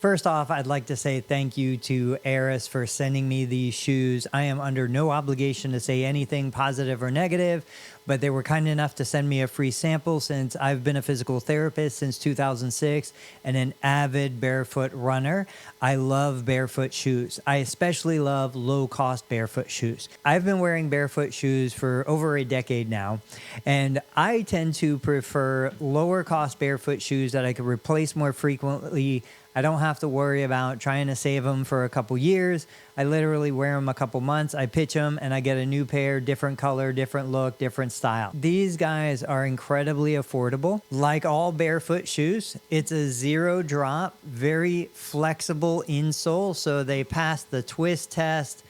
First off, I'd like to say thank you to Airhas for sending me these shoes. I am under no obligation to say anything positive or negative, but they were kind enough to send me a free sample since I've been a physical therapist since 2006 and an avid barefoot runner. I love barefoot shoes. I especially love low-cost barefoot shoes. I've been wearing barefoot shoes for over a decade now, and I tend to prefer lower-cost barefoot shoes that I could replace more frequently. I don't have to worry about trying to save them for a couple years. I literally wear them a couple months, I pitch them, and I get a new pair, different color, different look, different style. These guys are incredibly affordable. Like all barefoot shoes, it's a zero drop, very flexible insole, so they pass the twist test,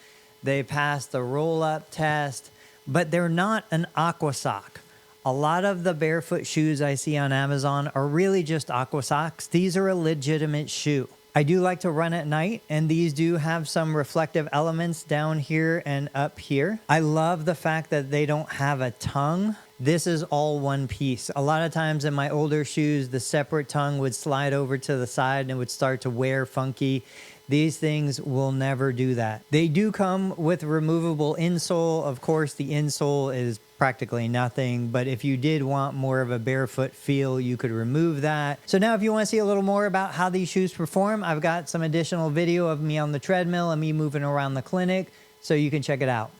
they pass the roll up test, but they're not an aqua sock. A lot of the barefoot shoes I see on Amazon are really just aqua socks. These are a legitimate shoe. I do like to run at night, and these do have some reflective elements down here and up here. I love the fact that they don't have a tongue. This is all one piece. A lot of times in my older shoes, the separate tongue would slide over to the side and it would start to wear funky. These things will never do that. They do come with removable insole. Of course, the insole is practically nothing, but if you did want more of a barefoot feel, you could remove that. So now if you want to see a little more about how these shoes perform, I've got some additional video of me on the treadmill and me moving around the clinic, so you can check it out.